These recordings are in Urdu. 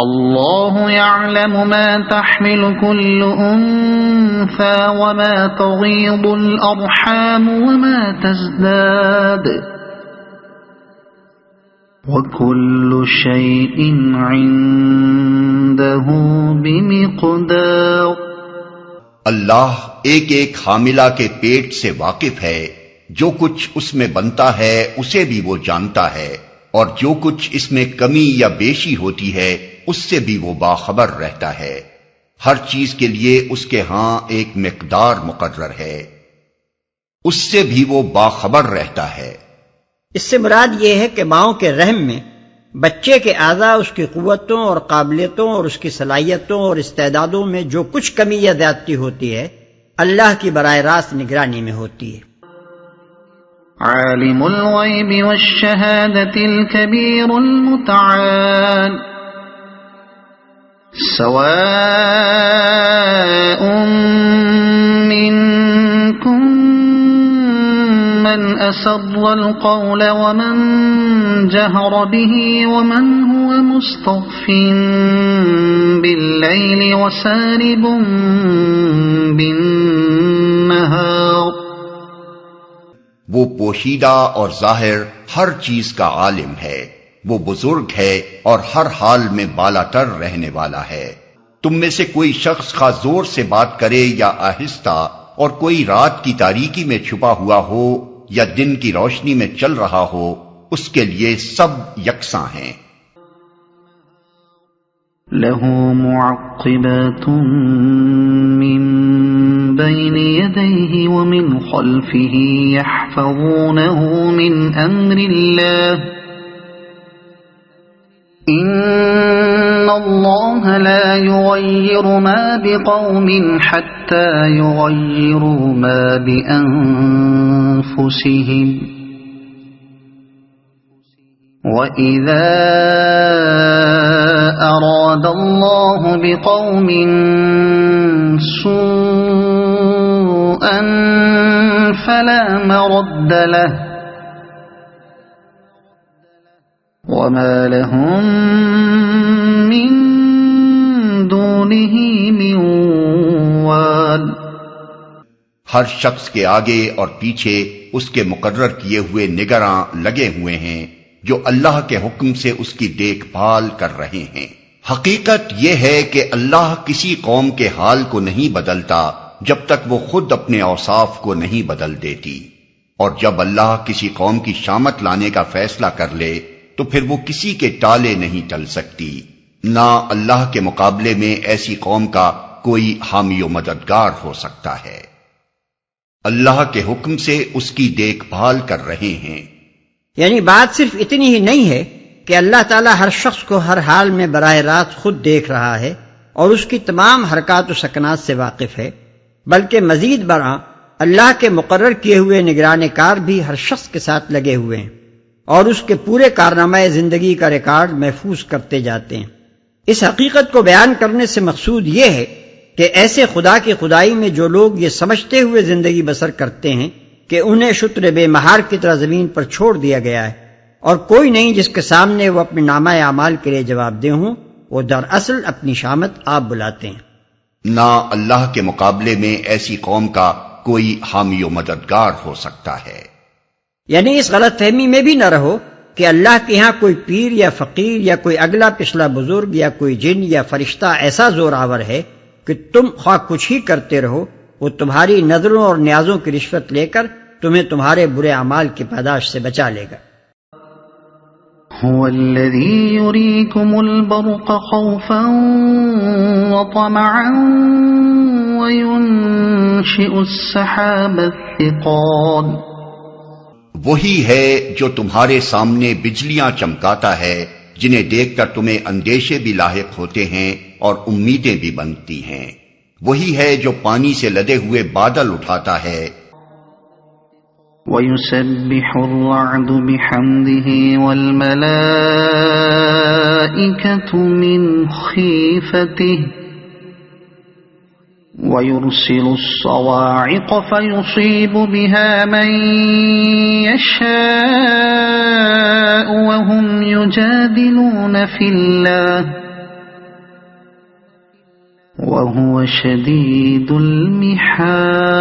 اللہ يعلم ما تحمل كل انثى وما تغيض الارحام وما تزداد وكل شيء عنده بمقدار۔ اللہ ایک ایک حاملہ کے پیٹ سے واقف ہے، جو کچھ اس میں بنتا ہے اسے بھی وہ جانتا ہے، اور جو کچھ اس میں کمی یا بیشی ہوتی ہے اس سے بھی وہ باخبر رہتا ہے۔ ہر چیز کے لیے اس کے ہاں ایک مقدار مقرر ہے، اس سے بھی وہ باخبر رہتا ہے۔ اس سے مراد یہ ہے کہ ماؤں کے رحم میں بچے کے اعضاء، اس کی قوتوں اور قابلیتوں اور اس کی صلاحیتوں اور استعدادوں میں جو کچھ کمی یا زیادتی ہوتی ہے اللہ کی براہ راست نگرانی میں ہوتی ہے۔ عالم الغیب والشہادۃ الکبیر المتعال سواء منکم من اسر القول ومن جہر به ومن هو مستخف باللیل وسارب بالنہار۔ وہ پوشیدہ اور ظاہر ہر چیز کا عالم ہے، وہ بزرگ ہے اور ہر حال میں بالا تر رہنے والا ہے۔ تم میں سے کوئی شخص خواہ زور سے بات کرے یا آہستہ، اور کوئی رات کی تاریکی میں چھپا ہوا ہو یا دن کی روشنی میں چل رہا ہو، اس کے لیے سب یکساں ہیں۔ لہ معقبات من بین یدیہ ومن خلفہ یحفظونہ من امر اللہ ان اللہ لا یغیر ما بقوم حتی یغیروا ما بانفسہم وَإِذَا أَرَادَ اللَّهُ بِقَوْمٍ سُوءًا فَلَا مَرَدَّ لَهُ وَمَا لَهُم مِّن دُونِهِ مِن وَالٍ۔ ہر شخص کے آگے اور پیچھے اس کے مقرر کیے ہوئے نگراں لگے ہوئے ہیں جو اللہ کے حکم سے اس کی دیکھ بھال کر رہے ہیں۔ حقیقت یہ ہے کہ اللہ کسی قوم کے حال کو نہیں بدلتا جب تک وہ خود اپنے اوصاف کو نہیں بدل دیتی، اور جب اللہ کسی قوم کی شامت لانے کا فیصلہ کر لے تو پھر وہ کسی کے ٹالے نہیں ٹل سکتی، نہ اللہ کے مقابلے میں ایسی قوم کا کوئی حامی و مددگار ہو سکتا ہے۔ اللہ کے حکم سے اس کی دیکھ بھال کر رہے ہیں۔ یعنی بات صرف اتنی ہی نہیں ہے کہ اللہ تعالیٰ ہر شخص کو ہر حال میں براہ راست خود دیکھ رہا ہے اور اس کی تمام حرکات و سکنات سے واقف ہے، بلکہ مزید برآں اللہ کے مقرر کیے ہوئے نگران کار بھی ہر شخص کے ساتھ لگے ہوئے ہیں اور اس کے پورے کارنامہ زندگی کا ریکارڈ محفوظ کرتے جاتے ہیں۔ اس حقیقت کو بیان کرنے سے مقصود یہ ہے کہ ایسے خدا کی خدائی میں جو لوگ یہ سمجھتے ہوئے زندگی بسر کرتے ہیں کہ انہیں شتر بے مہار کی طرح زمین پر چھوڑ دیا گیا ہے اور کوئی نہیں جس کے سامنے وہ اپنے نامہ اعمال کے لیے جواب دہ ہوں، وہ دراصل اپنی شامت آپ بلاتے ہیں۔ نہ اللہ کے مقابلے میں ایسی قوم کا کوئی حامی و مددگار ہو سکتا ہے۔ یعنی اس غلط فہمی میں بھی نہ رہو کہ اللہ کے ہاں کوئی پیر یا فقیر یا کوئی اگلا پچھلا بزرگ یا کوئی جن یا فرشتہ ایسا زور آور ہے کہ تم خواہ کچھ ہی کرتے رہو، وہ تمہاری نظروں اور نیازوں کی رشوت لے کر تمہیں تمہارے برے اعمال کی پاداش سے بچا لے گا۔ هو الذی یریکم البرق خوفا وطمعا وینشئ السحاب الثقال۔ وہی ہے جو تمہارے سامنے بجلیاں چمکاتا ہے، جنہیں دیکھ کر تمہیں اندیشے بھی لاحق ہوتے ہیں اور امیدیں بھی بنتی ہیں۔ وہی ہے جو پانی سے لدے ہوئے بادل اٹھاتا ہے۔ وَيُسَبِّحُ الرَّعْدُ بِحَمْدِهِ وَالْمَلَائِكَةُ مِنْ خِيفَتِهِ وَيُرْسِلُ الصَّوَاعِقَ فَيُصِيبُ بِهَا مَن يَشَاءُ وَهُمْ يُجَادِلُونَ فِي اللَّهِ وهو شديد المحال.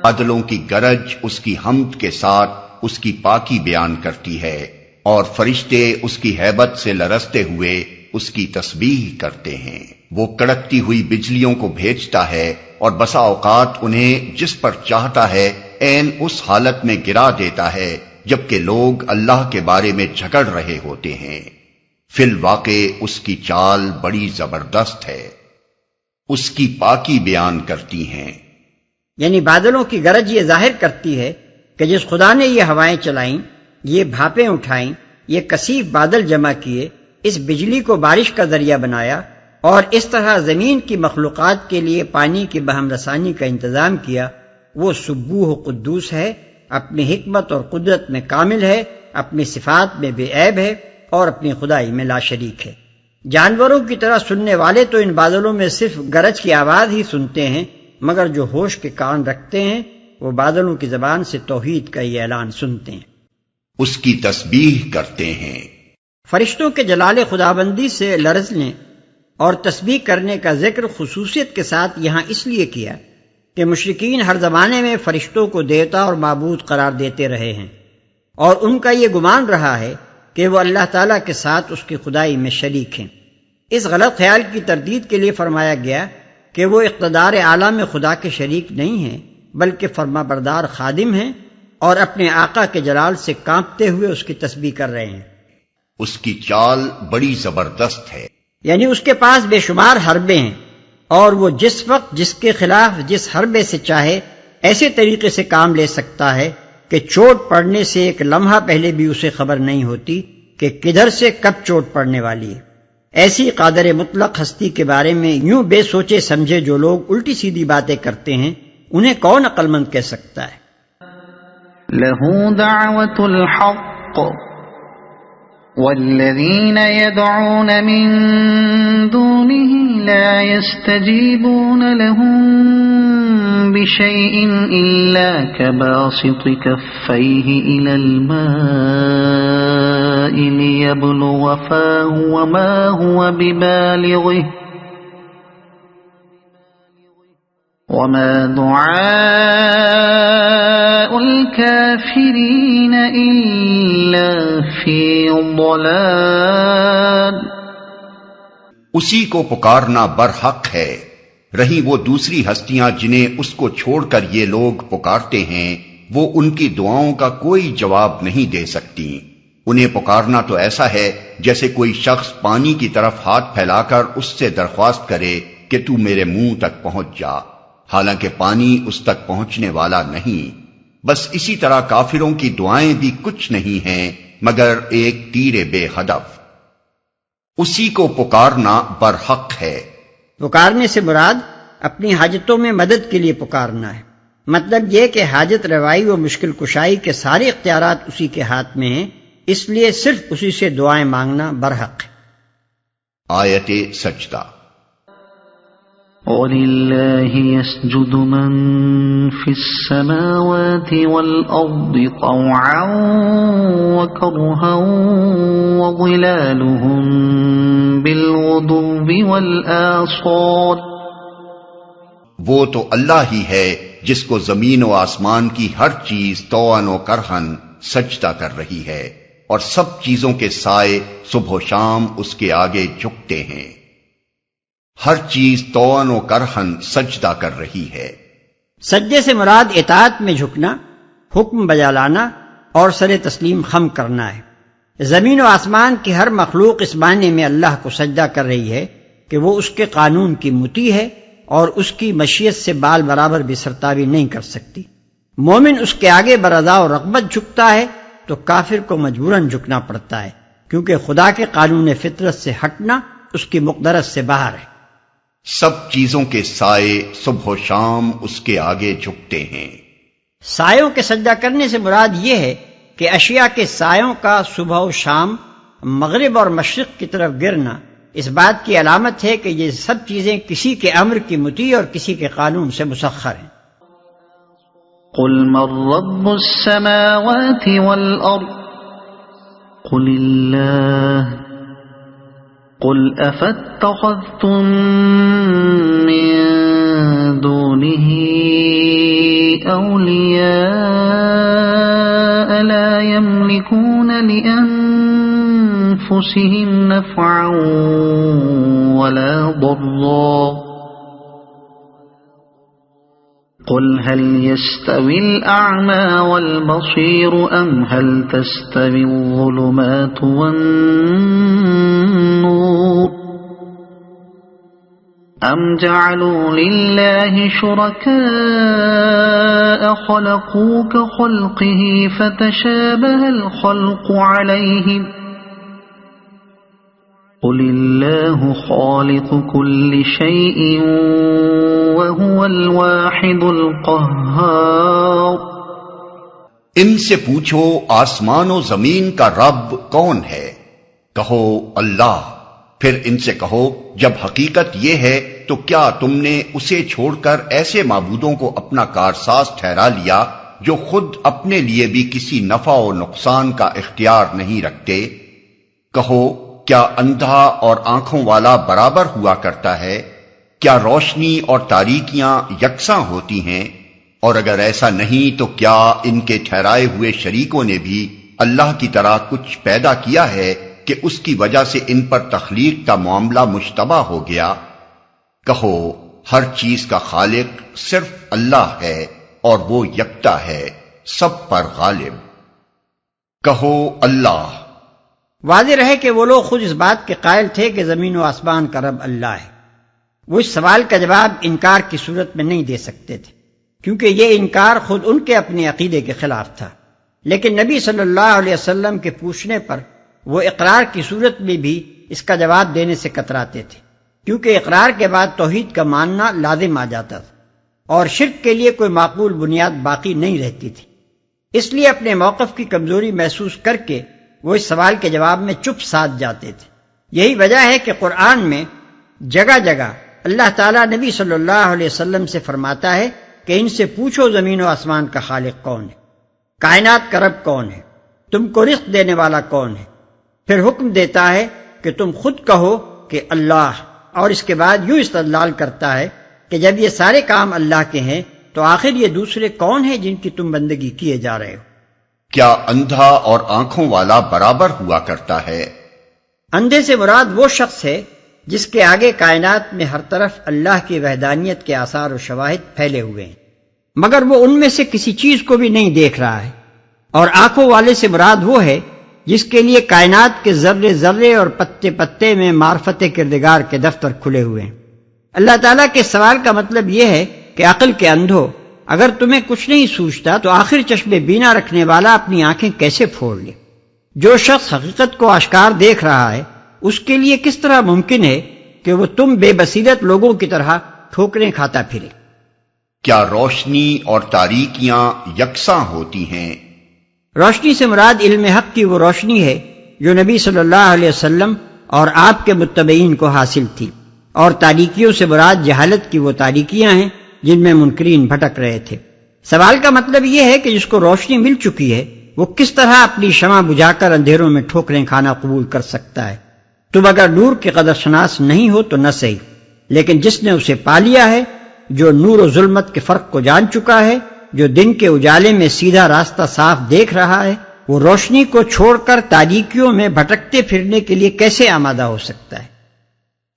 بادلوں کی گرج اس کی حمد کے ساتھ اس کی پاکی بیان کرتی ہے، اور فرشتے اس کی ہیبت سے لرزتے ہوئے اس کی تسبیح کرتے ہیں۔ وہ کڑکتی ہوئی بجلیوں کو بھیجتا ہے اور بسا اوقات انہیں جس پر چاہتا ہے عین اس حالت میں گرا دیتا ہے جبکہ لوگ اللہ کے بارے میں جھگڑ رہے ہوتے ہیں۔ فی الواقع اس کی چال بڑی زبردست ہے، اس کی پاکی بیان کرتی ہیں۔ یعنی بادلوں کی گرج یہ ظاہر کرتی ہے کہ جس خدا نے یہ ہوائیں چلائیں، یہ بھاپیں اٹھائیں، یہ کثیف بادل جمع کیے، اس بجلی کو بارش کا ذریعہ بنایا اور اس طرح زمین کی مخلوقات کے لیے پانی کی بہم رسانی کا انتظام کیا، وہ سبوح و قدوس ہے، اپنی حکمت اور قدرت میں کامل ہے، اپنی صفات میں بے عیب ہے اور اپنی خدائی میں لا شریک ہے۔ جانوروں کی طرح سننے والے تو ان بادلوں میں صرف گرج کی آواز ہی سنتے ہیں، مگر جو ہوش کے کان رکھتے ہیں وہ بادلوں کی زبان سے توحید کا یہ اعلان سنتے ہیں، اس کی تسبیح کرتے ہیں۔ فرشتوں کے جلال خدابندی سے لرزنے اور تسبیح کرنے کا ذکر خصوصیت کے ساتھ یہاں اس لیے کیا کہ مشرکین ہر زمانے میں فرشتوں کو دیوتا اور معبود قرار دیتے رہے ہیں، اور ان کا یہ گمان رہا ہے کہ وہ اللہ تعالیٰ کے ساتھ اس کی خدائی میں شریک ہیں۔ اس غلط خیال کی تردید کے لیے فرمایا گیا کہ وہ اقتدار اعلیٰ میں خدا کے شریک نہیں ہیں، بلکہ فرما بردار خادم ہیں اور اپنے آقا کے جلال سے کانپتے ہوئے اس کی تسبیح کر رہے ہیں۔ اس کی چال بڑی زبردست ہے، یعنی اس کے پاس بے شمار حربے ہیں، اور وہ جس وقت جس کے خلاف جس حربے سے چاہے ایسے طریقے سے کام لے سکتا ہے کہ چوٹ پڑنے سے ایک لمحہ پہلے بھی اسے خبر نہیں ہوتی کہ کدھر سے کب چوٹ پڑنے والی ہے۔ ایسی قادر مطلق ہستی کے بارے میں یوں بے سوچے سمجھے جو لوگ الٹی سیدھی باتیں کرتے ہیں، انہیں کون عقل مند کہہ سکتا ہے؟ له دعوة الحق والذين يدعون من دونه لا يستجيبون لهم بشيء إلا كباسط كفيه إلى الماء ليبلغ فاه وما هو ببالغه وما دعاء الكافرين إلا في ضلال۔ اسی کو پکارنا برحق ہے، رہی وہ دوسری ہستیاں جنہیں اس کو چھوڑ کر یہ لوگ پکارتے ہیں، وہ ان کی دعاؤں کا کوئی جواب نہیں دے سکتی۔ انہیں پکارنا تو ایسا ہے جیسے کوئی شخص پانی کی طرف ہاتھ پھیلا کر اس سے درخواست کرے کہ تو میرے منہ تک پہنچ جا، حالانکہ پانی اس تک پہنچنے والا نہیں۔ بس اسی طرح کافروں کی دعائیں بھی کچھ نہیں ہیں مگر ایک تیر بے ہدف۔ اسی کو پکارنا برحق ہے۔ پکارنے سے مراد اپنی حاجتوں میں مدد کے لیے پکارنا ہے، مطلب یہ کہ حاجت روائی و مشکل کشائی کے سارے اختیارات اسی کے ہاتھ میں ہیں، اس لیے صرف اسی سے دعائیں مانگنا برحق ہے۔ آیت سجدہ۔ وَلِلَّهِ يَسْجُدُ مَن فِي السَّمَاوَاتِ وَالْأَرْضِ طَوْعًا وَكَرْهًا وَظِلَالُهُم بِالْغُدُوِّ وَالْآصَالِ۔ وہ تو اللہ ہی ہے جس کو زمین و آسمان کی ہر چیز طوعاً و کرہن سجدہ کر رہی ہے، اور سب چیزوں کے سائے صبح و شام اس کے آگے جھکتے ہیں۔ ہر چیز طوعاً و کرہن سجدہ کر رہی ہے۔ سجدے سے مراد اطاعت میں جھکنا، حکم بجا لانا اور سر تسلیم خم کرنا ہے۔ زمین و آسمان کی ہر مخلوق اس معنی میں اللہ کو سجدہ کر رہی ہے کہ وہ اس کے قانون کی مطیع ہے اور اس کی مشیت سے بال برابر بھی سرتابی نہیں کر سکتی۔ مومن اس کے آگے برضا و رغبت جھکتا ہے تو کافر کو مجبوراً جھکنا پڑتا ہے، کیونکہ خدا کے قانون فطرت سے ہٹنا اس کی مقدرت سے باہر ہے۔ سب چیزوں کے سائے صبح و شام اس کے آگے جھکتے ہیں۔ سایوں کے سجدہ کرنے سے مراد یہ ہے کہ اشیاء کے سایوں کا صبح و شام مغرب اور مشرق کی طرف گرنا اس بات کی علامت ہے کہ یہ سب چیزیں کسی کے امر کی مطیع اور کسی کے قانون سے مسخر ہیں۔ قل من رب السماوات والأرض قل اللہ قل أفاتخذتم من دونه أولياء لا يملكون لأنفسهم نفعا ولا ضرا قل هل يستوي الأعمى والبصير أم هل تستوي الظلمات والنور أم جعلوا لله شركاء خلقوا كخلقه فتشابه الخلق عليهم قل الله خالق كل شيء وهو الواحد القهار ان سے پوچھو آسمان و زمین کا رب کون ہے؟ کہو اللہ۔ پھر ان سے کہو جب حقیقت یہ ہے تو کیا تم نے اسے چھوڑ کر ایسے معبودوں کو اپنا کارساز ٹھہرا لیا جو خود اپنے لیے بھی کسی نفع و نقصان کا اختیار نہیں رکھتے؟ کہو کیا اندھا اور آنکھوں والا برابر ہوا کرتا ہے؟ کیا روشنی اور تاریکیاں یکساں ہوتی ہیں؟ اور اگر ایسا نہیں تو کیا ان کے ٹھہرائے ہوئے شریکوں نے بھی اللہ کی طرح کچھ پیدا کیا ہے کہ اس کی وجہ سے ان پر تخلیق کا معاملہ مشتبہ ہو گیا؟ کہو ہر چیز کا خالق صرف اللہ ہے اور وہ یکتا ہے، سب پر غالب۔ کہو اللہ۔ واضح رہے کہ وہ لوگ خود اس بات کے قائل تھے کہ زمین و آسمان کا رب اللہ ہے۔ وہ اس سوال کا جواب انکار کی صورت میں نہیں دے سکتے تھے، کیونکہ یہ انکار خود ان کے اپنے عقیدے کے خلاف تھا۔ لیکن نبی صلی اللہ علیہ وسلم کے پوچھنے پر وہ اقرار کی صورت میں بھی اس کا جواب دینے سے کتراتے تھے، کیونکہ اقرار کے بعد توحید کا ماننا لازم آ جاتا تھا اور شرک کے لیے کوئی معقول بنیاد باقی نہیں رہتی تھی۔ اس لیے اپنے موقف کی کمزوری محسوس کر کے وہ اس سوال کے جواب میں چپ ساتھ جاتے تھے۔ یہی وجہ ہے کہ قرآن میں جگہ جگہ اللہ تعالیٰ نبی صلی اللہ علیہ وسلم سے فرماتا ہے کہ ان سے پوچھو زمین و آسمان کا خالق کون ہے، کائنات کا رب کون ہے، تم کو رزق دینے والا کون ہے۔ پھر حکم دیتا ہے کہ تم خود کہو کہ اللہ، اور اس کے بعد یوں استدلال کرتا ہے کہ جب یہ سارے کام اللہ کے ہیں تو آخر یہ دوسرے کون ہیں جن کی تم بندگی کیے جا رہے ہو؟ کیا اندھا اور آنکھوں والا برابر ہوا کرتا ہے؟ اندھے سے مراد وہ شخص ہے جس کے آگے کائنات میں ہر طرف اللہ کی وحدانیت کے آثار و شواہد پھیلے ہوئے ہیں، مگر وہ ان میں سے کسی چیز کو بھی نہیں دیکھ رہا ہے۔ اور آنکھوں والے سے مراد وہ ہے جس کے لیے کائنات کے ذرے ذرے اور پتے پتے میں معرفت کردگار کے دفتر کھلے ہوئے ہیں۔ اللہ تعالیٰ کے سوال کا مطلب یہ ہے کہ عقل کے اندھو، اگر تمہیں کچھ نہیں سوچتا تو آخر چشم بینا رکھنے والا اپنی آنکھیں کیسے پھوڑ لے؟ جو شخص حقیقت کو آشکار دیکھ رہا ہے اس کے لیے کس طرح ممکن ہے کہ وہ تم بے بصیرت لوگوں کی طرح ٹھوکریں کھاتا پھرے؟ کیا روشنی اور تاریکیاں یکساں ہوتی ہیں؟ روشنی سے مراد علم حق کی وہ روشنی ہے جو نبی صلی اللہ علیہ وسلم اور آپ کے متبعین کو حاصل تھی، اور تاریکیوں سے مراد جہالت کی وہ تاریکیاں ہیں جن میں منکرین بھٹک رہے تھے۔ سوال کا مطلب یہ ہے کہ جس کو روشنی مل چکی ہے وہ کس طرح اپنی شمع بجھا کر اندھیروں میں ٹھوکریں کھانا قبول کر سکتا ہے؟ تم اگر نور کی قدر شناس نہیں ہو تو نہ صحیح، لیکن جس نے اسے پا لیا ہے، جو نور و ظلمت کے فرق کو جان چکا ہے، جو دن کے اجالے میں سیدھا راستہ صاف دیکھ رہا ہے، وہ روشنی کو چھوڑ کر تاریکیوں میں بھٹکتے پھرنے کے لیے کیسے آمادہ ہو سکتا ہے؟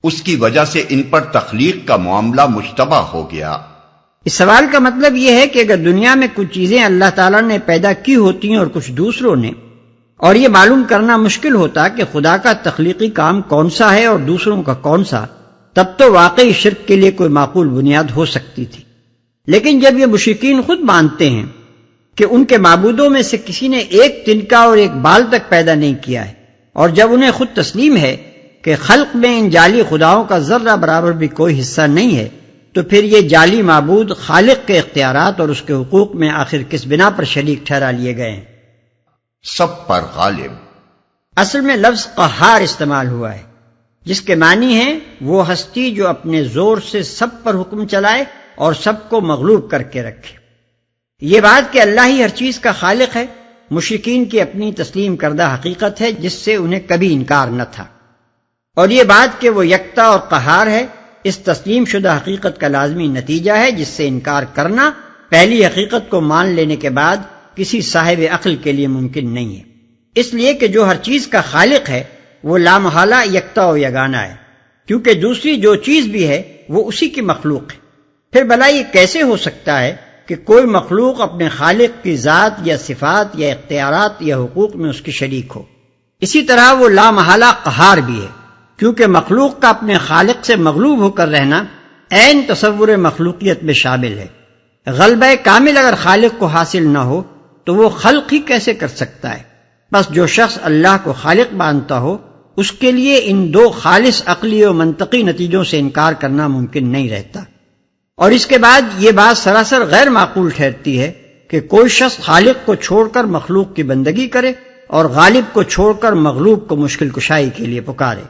اس کی وجہ سے ان پر تخلیق کا معاملہ مشتبہ ہو گیا۔ اس سوال کا مطلب یہ ہے کہ اگر دنیا میں کچھ چیزیں اللہ تعالیٰ نے پیدا کی ہوتی ہیں اور کچھ دوسروں نے، اور یہ معلوم کرنا مشکل ہوتا کہ خدا کا تخلیقی کام کون سا ہے اور دوسروں کا کون سا، تب تو واقعی شرک کے لیے کوئی معقول بنیاد ہو سکتی تھی۔ لیکن جب یہ مشرکین خود مانتے ہیں کہ ان کے معبودوں میں سے کسی نے ایک تنکا اور ایک بال تک پیدا نہیں کیا ہے، اور جب انہیں خود تسلیم ہے کہ خلق میں ان جعلی خداؤں کا ذرہ برابر بھی کوئی حصہ نہیں ہے، تو پھر یہ جعلی معبود خالق کے اختیارات اور اس کے حقوق میں آخر کس بنا پر شریک ٹھہرا لیے گئے ہیں؟ سب پر غالب۔ اصل میں لفظ قہار استعمال ہوا ہے، جس کے معنی ہے وہ ہستی جو اپنے زور سے سب پر حکم چلائے اور سب کو مغلوب کر کے رکھے۔ یہ بات کہ اللہ ہی ہر چیز کا خالق ہے مشرکین کی اپنی تسلیم کردہ حقیقت ہے جس سے انہیں کبھی انکار نہ تھا، اور یہ بات کہ وہ یکتا اور قہار ہے، اس تسلیم شدہ حقیقت کا لازمی نتیجہ ہے جس سے انکار کرنا پہلی حقیقت کو مان لینے کے بعد کسی صاحب عقل کے لیے ممکن نہیں ہے، اس لیے کہ جو ہر چیز کا خالق ہے وہ لامحالہ یکتا و یگانہ ہے، کیونکہ دوسری جو چیز بھی ہے وہ اسی کی مخلوق ہے۔ پھر بھلا یہ کیسے ہو سکتا ہے کہ کوئی مخلوق اپنے خالق کی ذات یا صفات یا اختیارات یا حقوق میں اس کی شریک ہو؟ اسی طرح وہ لامحالہ قہار بھی ہے، کیونکہ مخلوق کا اپنے خالق سے مغلوب ہو کر رہنا عین تصور مخلوقیت میں شامل ہے۔ غلبہ کامل اگر خالق کو حاصل نہ ہو تو وہ خلق ہی کیسے کر سکتا ہے؟ بس جو شخص اللہ کو خالق مانتا ہو اس کے لیے ان دو خالص عقلی و منطقی نتیجوں سے انکار کرنا ممکن نہیں رہتا۔ اور اس کے بعد یہ بات سراسر غیر معقول ٹھہرتی ہے کہ کوئی شخص خالق کو چھوڑ کر مخلوق کی بندگی کرے اور غالب کو چھوڑ کر مغلوب کو مشکل کشائی کے لیے پکارے۔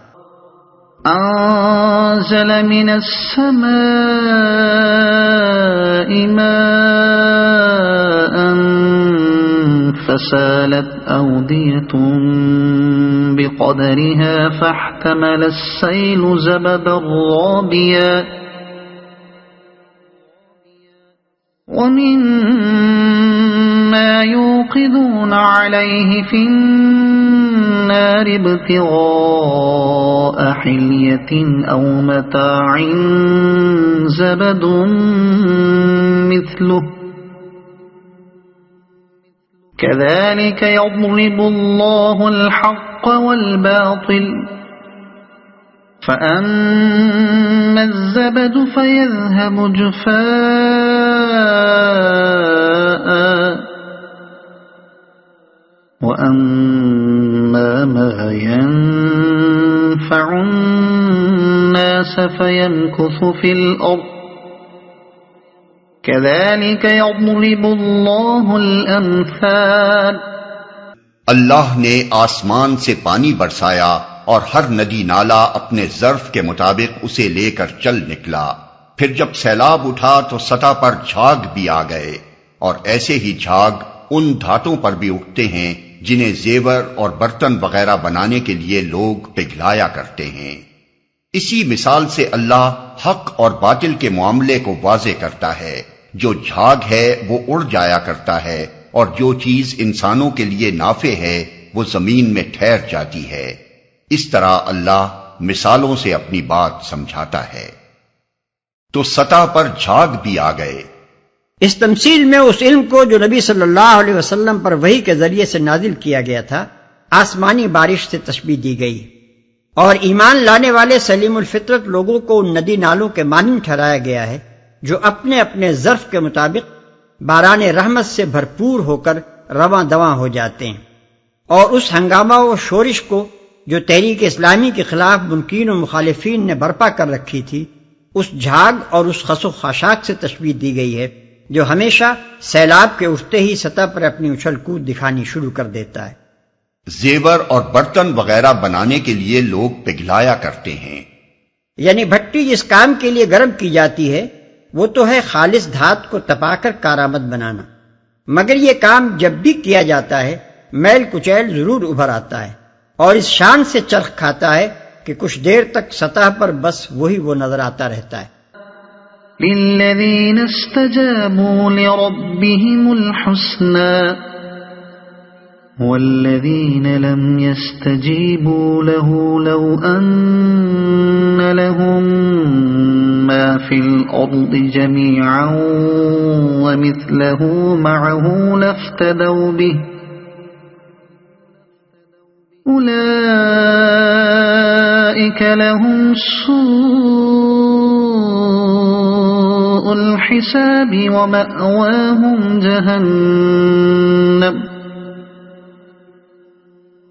أنزل من السماء ماء فسالت أودية بقدرها فاحتمل السيل زبدا رابيا ومما يوقدون عليه في النار ابتغاء حلية أو متاع زبد مثله كذلك يضرب الله الحق والباطل فأما الزبد فيذهب جفاء وأما ما ينفع الناس فيمكث في الأرض كذلك يضرب الله الأمثال۔ اللہ نے آسمان سے پانی برسایا اور ہر ندی نالا اپنے ظرف کے مطابق اسے لے کر چل نکلا، پھر جب سیلاب اٹھا تو سطح پر جھاگ بھی آ گئے، اور ایسے ہی جھاگ ان دھاتوں پر بھی اٹھتے ہیں جنہیں زیور اور برتن وغیرہ بنانے کے لیے لوگ پگھلایا کرتے ہیں۔ اسی مثال سے اللہ حق اور باطل کے معاملے کو واضح کرتا ہے۔ جو جھاگ ہے وہ اڑ جایا کرتا ہے، اور جو چیز انسانوں کے لیے نافع ہے وہ زمین میں ٹھہر جاتی ہے۔ اس طرح اللہ مثالوں سے اپنی بات سمجھاتا ہے۔ تو سطح پر جھاگ بھی آ گئے۔ اس تمثیل میں اس علم کو جو نبی صلی اللہ علیہ وسلم پر وحی کے ذریعے سے نازل کیا گیا تھا آسمانی بارش سے تشبیہ دی گئی، اور ایمان لانے والے سلیم الفطرت لوگوں کو ان ندی نالوں کے مانند ٹھہرایا گیا ہے جو اپنے اپنے ظرف کے مطابق باران رحمت سے بھرپور ہو کر رواں دواں ہو جاتے ہیں، اور اس ہنگامہ و شورش کو جو تحریک اسلامی کے خلاف منکرین و مخالفین نے برپا کر رکھی تھی اس جھاگ اور اس خس و خاشاک سے تشبیہ دی گئی ہے جو ہمیشہ سیلاب کے اٹھتے ہی سطح پر اپنی اچھل کود دکھانی شروع کر دیتا ہے۔ زیور اور برتن وغیرہ بنانے کے لیے لوگ پگھلایا کرتے ہیں، یعنی بھٹی جس کام کے لیے گرم کی جاتی ہے وہ تو ہے خالص دھات کو تپا کر کارآمد بنانا، مگر یہ کام جب بھی کیا جاتا ہے میل کچیل ضرور ابھر آتا ہے، اور اس شان سے چرخ کھاتا ہے کہ کچھ دیر تک سطح پر بس وہی وہ نظر آتا رہتا ہے۔ للذین استجابوا لربهم الحسنى والذین لم يستجیبوا له لو ان لهم ما في الارض جميعا ومثله معه لافتدوا به أولئك لهم سوء الحساب ومأواهم جهنم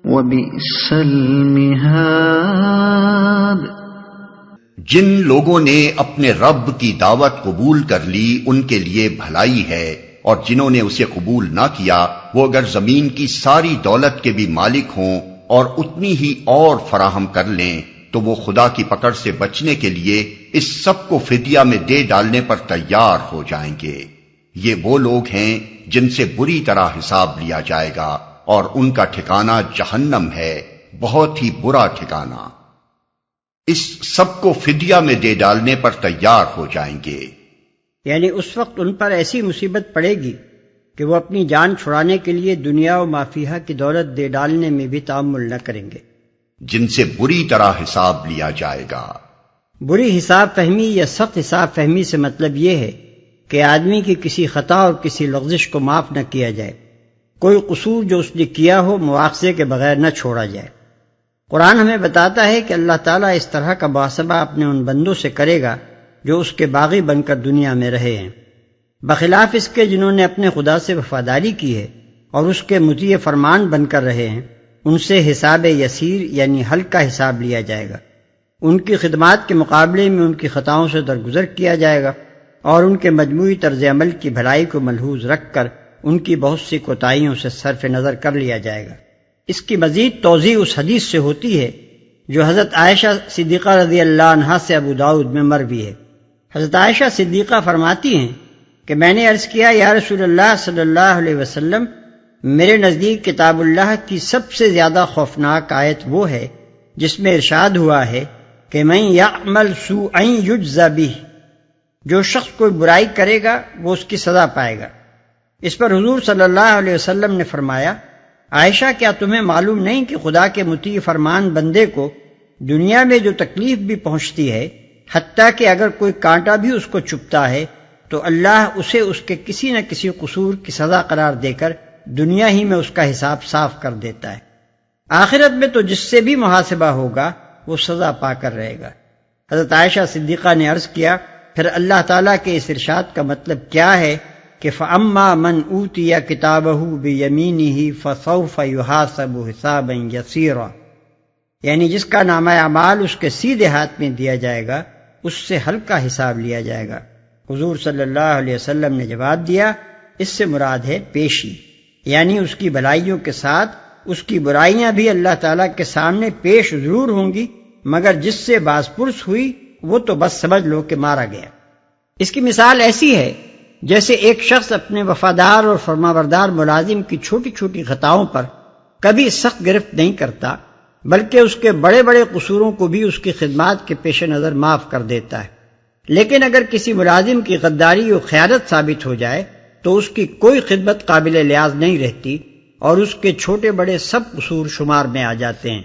وبئس المهاد۔ جن لوگوں نے اپنے رب کی دعوت قبول کر لی ان کے لیے بھلائی ہے، اور جنہوں نے اسے قبول نہ کیا وہ اگر زمین کی ساری دولت کے بھی مالک ہوں اور اتنی ہی اور فراہم کر لیں تو وہ خدا کی پکڑ سے بچنے کے لیے اس سب کو فدیہ میں دے ڈالنے پر تیار ہو جائیں گے۔ یہ وہ لوگ ہیں جن سے بری طرح حساب لیا جائے گا، اور ان کا ٹھکانہ جہنم ہے، بہت ہی برا ٹھکانہ۔ اس سب کو فدیہ میں دے ڈالنے پر تیار ہو جائیں گے۔ یعنی اس وقت ان پر ایسی مصیبت پڑے گی کہ وہ اپنی جان چھڑانے کے لیے دنیا و مافیہا کی دولت دے ڈالنے میں بھی تأمل نہ کریں گے، جن سے بری طرح حساب لیا جائے گا۔ بری حساب فہمی یا سخت حساب فہمی سے مطلب یہ ہے کہ آدمی کی کسی خطا اور کسی لغزش کو معاف نہ کیا جائے، کوئی قصور جو اس نے کیا ہو مواخذے کے بغیر نہ چھوڑا جائے۔ قرآن ہمیں بتاتا ہے کہ اللہ تعالیٰ اس طرح کا محاسبہ اپنے ان بندوں سے کرے گا جو اس کے باغی بن کر دنیا میں رہے ہیں، بخلاف اس کے جنہوں نے اپنے خدا سے وفاداری کی ہے اور اس کے مطیع فرمان بن کر رہے ہیں، ان سے حساب یسیر یعنی ہلکا حساب لیا جائے گا، ان کی خدمات کے مقابلے میں ان کی خطاؤں سے درگزر کیا جائے گا اور ان کے مجموعی طرز عمل کی بھلائی کو ملحوظ رکھ کر ان کی بہت سی کوتاہیوں سے صرف نظر کر لیا جائے گا۔ اس کی مزید توضیح اس حدیث سے ہوتی ہے جو حضرت عائشہ صدیقہ رضی اللہ عنہا سے ابو داؤد میں مروی ہے۔ حضرت عائشہ صدیقہ فرماتی ہیں کہ میں نے عرض کیا، یا رسول اللہ صلی اللہ علیہ وسلم، میرے نزدیک کتاب اللہ کی سب سے زیادہ خوفناک آیت وہ ہے جس میں ارشاد ہوا ہے کہ من یعمل سوءا یجزا بہ، جو شخص کوئی برائی کرے گا وہ اس کی سزا پائے گا۔ اس پر حضور صلی اللہ علیہ وسلم نے فرمایا، عائشہ کیا تمہیں معلوم نہیں کہ خدا کے مطیع فرمان بندے کو دنیا میں جو تکلیف بھی پہنچتی ہے، حتیٰ کہ اگر کوئی کانٹا بھی اس کو چبھتا ہے تو اللہ اسے اس کے کسی نہ کسی قصور کی سزا قرار دے کر دنیا ہی میں اس کا حساب صاف کر دیتا ہے۔ آخرت میں تو جس سے بھی محاسبہ ہوگا وہ سزا پا کر رہے گا۔ حضرت عائشہ صدیقہ نے عرض کیا، پھر اللہ تعالیٰ کے اس ارشاد کا مطلب کیا ہے کہ فَأَمَّا مَنْ أُوتِيَ كِتَابَهُ بِيَمِينِهِ فَسَوْفَ يُحَاسَبُ حِسَابًا يَسِيرًا، یعنی جس کا نامہ اعمال اس کے سیدھے ہاتھ میں دیا جائے گا اس سے ہلکا حساب لیا جائے گا۔ حضور صلی اللہ علیہ وسلم نے جواب دیا، اس سے مراد ہے پیشی، یعنی اس کی بھلائیوں کے ساتھ اس کی برائیاں بھی اللہ تعالیٰ کے سامنے پیش ضرور ہوں گی، مگر جس سے باز پرس ہوئی وہ تو بس سمجھ لو کہ مارا گیا۔ اس کی مثال ایسی ہے جیسے ایک شخص اپنے وفادار اور فرمانبردار ملازم کی چھوٹی چھوٹی خطاؤں پر کبھی سخت گرفت نہیں کرتا، بلکہ اس کے بڑے بڑے قصوروں کو بھی اس کی خدمات کے پیش نظر معاف کر دیتا ہے۔ لیکن اگر کسی ملازم کی غداری و خیانت ثابت ہو جائے تو اس کی کوئی خدمت قابل لحاظ نہیں رہتی اور اس کے چھوٹے بڑے سب قصور شمار میں آ جاتے ہیں۔